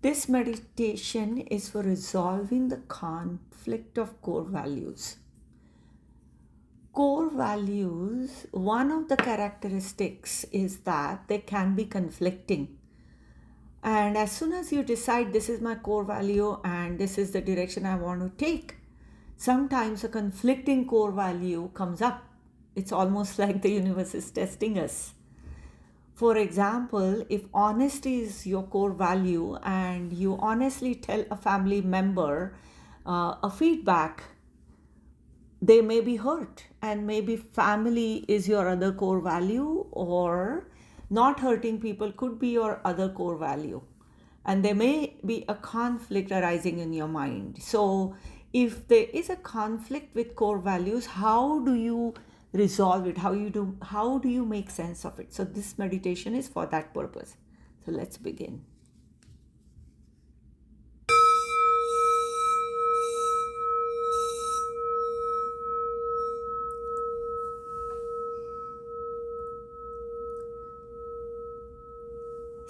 This meditation is for resolving the conflict of core values. Core values, one of the characteristics is that they can be conflicting. And as soon as you decide this is my core value and this is the direction I want to take, sometimes a conflicting core value comes up. It's almost like the universe is testing us. For example, if honesty is your core value and you honestly tell a family member a feedback, they may be hurt, and maybe family is your other core value, or not hurting people could be your other core value, and there may be a conflict arising in your mind. So if there is a conflict with core values, how do you resolve it? How do you make sense of it? So this meditation is for that purpose. So let's begin.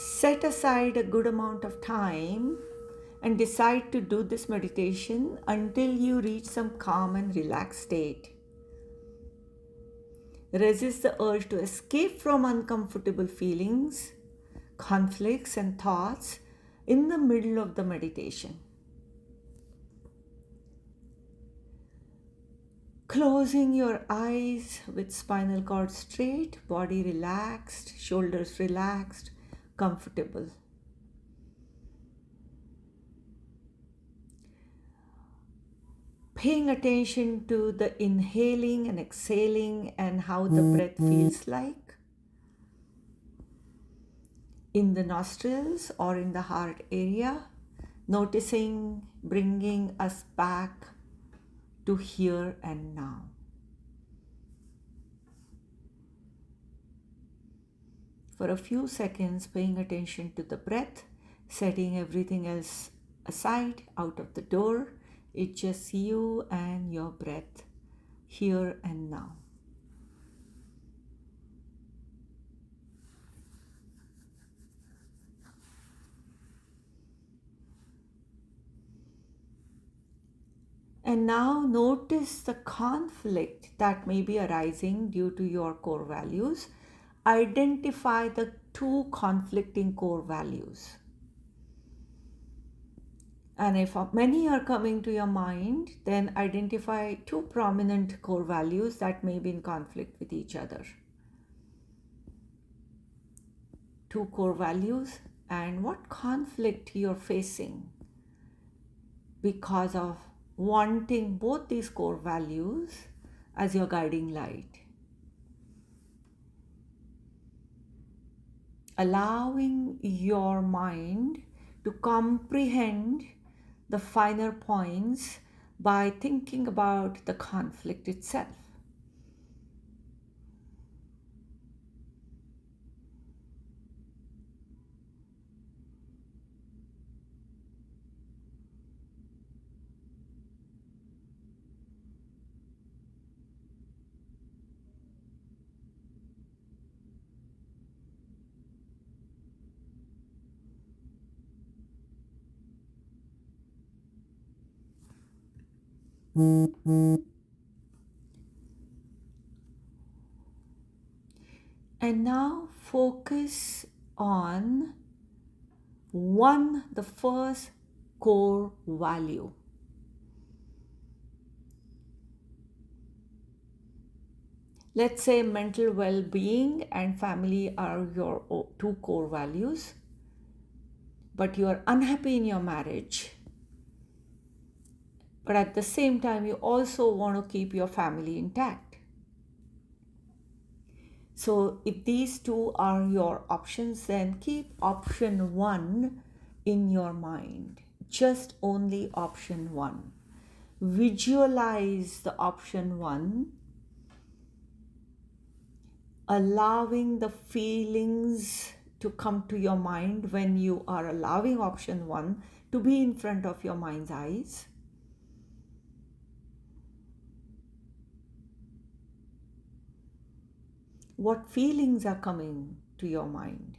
Set aside a good amount of time and decide to do this meditation until you reach some calm and relaxed state. Resist the urge to escape from uncomfortable feelings, conflicts, and thoughts in the middle of the meditation. Closing your eyes with spinal cord straight, body relaxed, shoulders relaxed, comfortable. Paying attention to the inhaling and exhaling and how the breath feels like in the nostrils or in the heart area, noticing, bringing us back to here and now. For a few seconds, paying attention to the breath, setting everything else aside, out of the door. It's just you and your breath, here and now. And now notice the conflict that may be arising due to your core values. Identify the two conflicting core values. And if many are coming to your mind, then identify two prominent core values that may be in conflict with each other. Two core values and what conflict you're facing because of wanting both these core values as your guiding light. Allowing your mind to comprehend the finer points by thinking about the conflict itself. And now focus on the first core value. Let's say mental well being and family are your two core values, but you are unhappy in your marriage. But at the same time, you also want to keep your family intact. So, if these two are your options, then keep option one in your mind. Just only option one. Visualize the option one, allowing the feelings to come to your mind when you are allowing option one to be in front of your mind's eyes. What feelings are coming to your mind?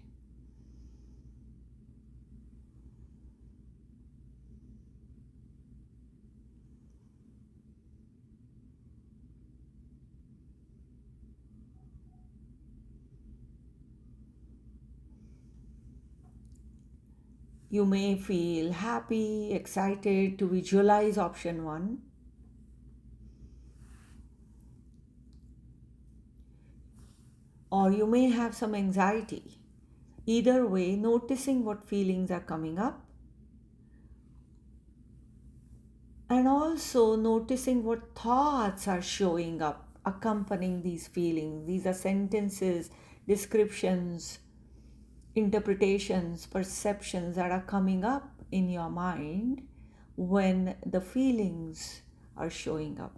You may feel happy, excited to visualize option 1, or you may have some anxiety. Either way, noticing what feelings are coming up and also noticing what thoughts are showing up accompanying these feelings. These are sentences, descriptions, interpretations, perceptions that are coming up in your mind when the feelings are showing up.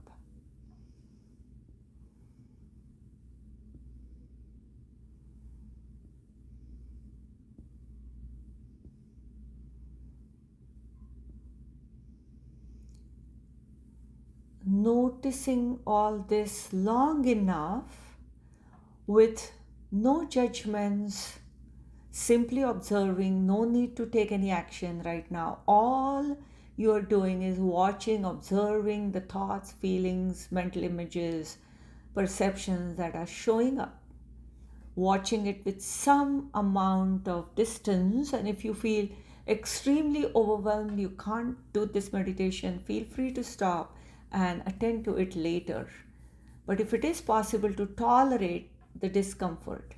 Noticing all this long enough with no judgments, simply observing, no need to take any action right now. All you're doing is watching, observing the thoughts, feelings, mental images, perceptions that are showing up. Watching it with some amount of distance. And if you feel extremely overwhelmed, you can't do this meditation, feel free to stop and attend to it later. But if it is possible to tolerate the discomfort,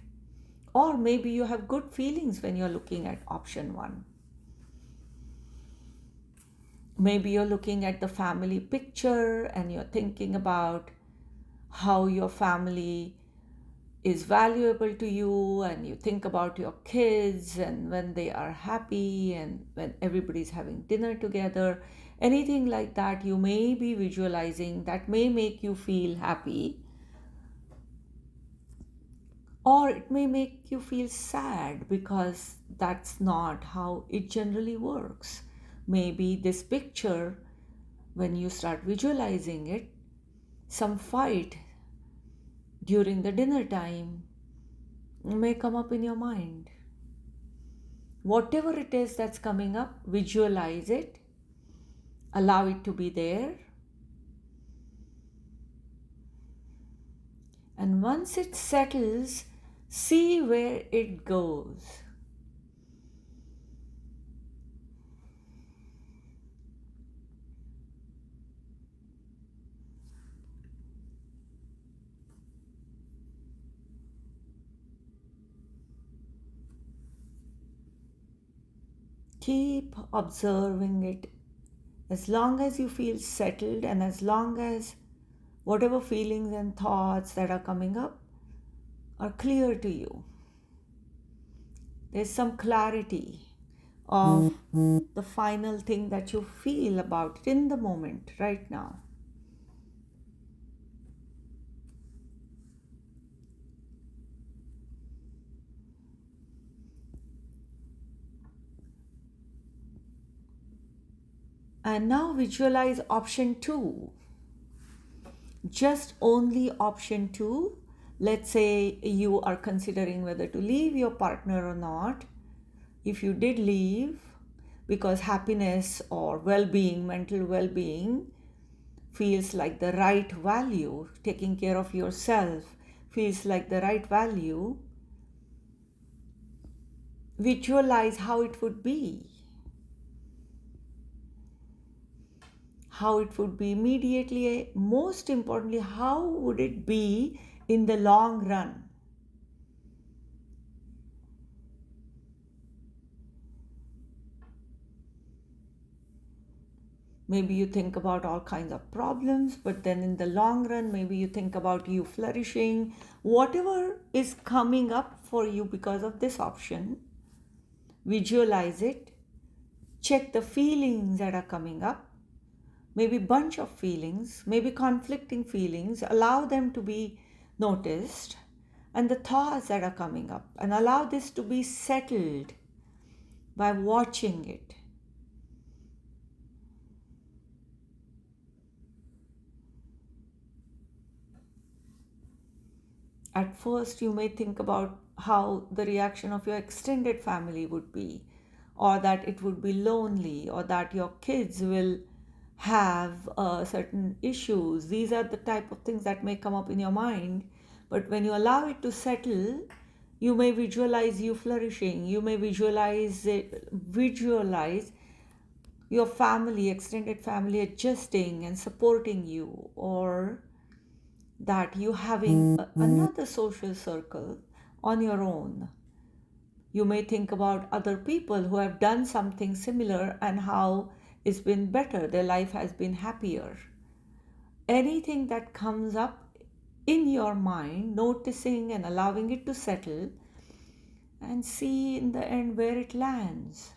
or maybe you have good feelings when you're looking at option 1. Maybe you're looking at the family picture and you're thinking about how your family is valuable to you, and you think about your kids and when they are happy and when everybody's having dinner together. Anything like that you may be visualizing that may make you feel happy, or it may make you feel sad because that's not how it generally works. Maybe this picture, when you start visualizing it, some fight during the dinner time may come up in your mind. Whatever it is that's coming up, visualize it, allow it to be there, and once it settles, see where it goes. Keep observing it as long as you feel settled, and as long as whatever feelings and thoughts that are coming up are clear to you. There's some clarity of the final thing that you feel about it in the moment right now. And now visualize option 2. Just only option 2. Let's say you are considering whether to leave your partner or not. If you did leave, because happiness or well-being, mental well-being feels like the right value, taking care of yourself feels like the right value, visualize how it would be. How it would be immediately, most importantly, how would it be in the long run? Maybe you think about all kinds of problems, but then in the long run, maybe you think about you flourishing. Whatever is coming up for you because of this option, visualize it, check the feelings that are coming up, maybe bunch of feelings, maybe conflicting feelings, allow them to be noticed, and the thoughts that are coming up, and allow this to be settled by watching it. At first, you may think about how the reaction of your extended family would be, or that it would be lonely, or that your kids will have certain issues. These are the type of things that may come up in your mind. But when you allow it to settle, You may visualize you flourishing. You may visualize your family, extended family, adjusting and supporting you, or that you having another social circle on your own. You may think about other people who have done something similar and how it's been better, their life has been happier. Anything that comes up in your mind, noticing and allowing it to settle, and see in the end where it lands.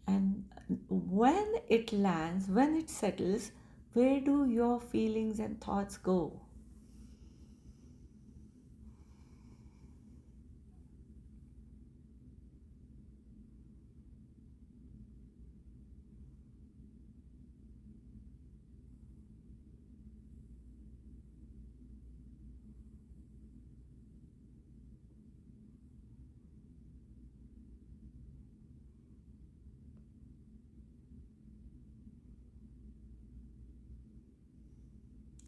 And when it lands, when it settles, where do your feelings and thoughts go?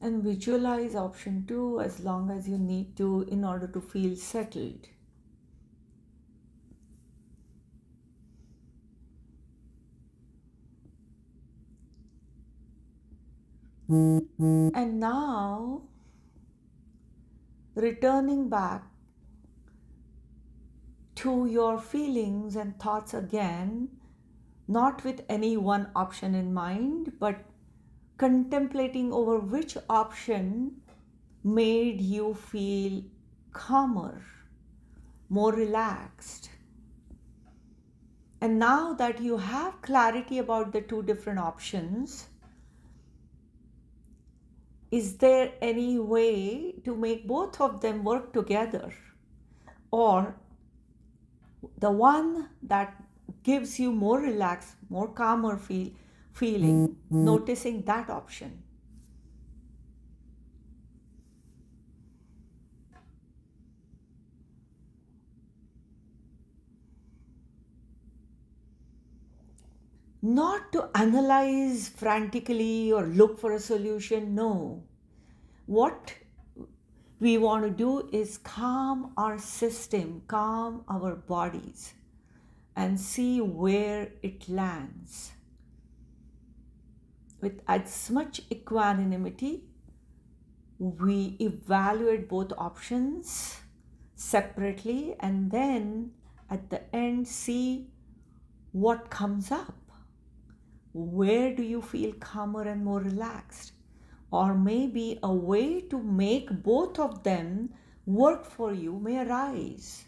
And visualize option 2 as long as you need to in order to feel settled. And now, returning back to your feelings and thoughts again, not with any one option in mind, but contemplating over which option made you feel calmer, more relaxed. And now that you have clarity about the two different options, is there any way to make both of them work together? Or the one that gives you more relaxed, more calmer feeling, noticing that option. Not to analyze frantically or look for a solution, no. What we want to do is calm our system, calm our bodies, and see where it lands. With as much equanimity, we evaluate both options separately and then at the end see what comes up. Where do you feel calmer and more relaxed? Or maybe a way to make both of them work for you may arise.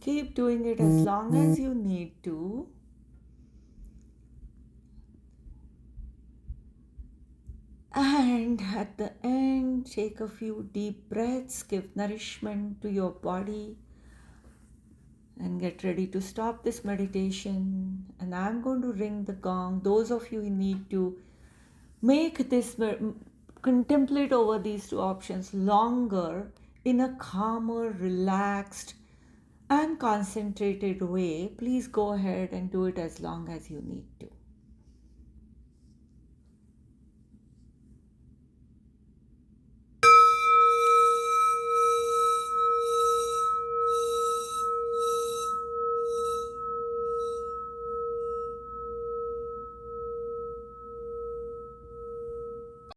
Keep doing it as long as you need to. And at the end, take a few deep breaths, give nourishment to your body, and get ready to stop this meditation. And I'm going to ring the gong. Those of you who need to make this, contemplate over these two options longer in a calmer, relaxed, and concentrated way, please go ahead and do it as long as you need to.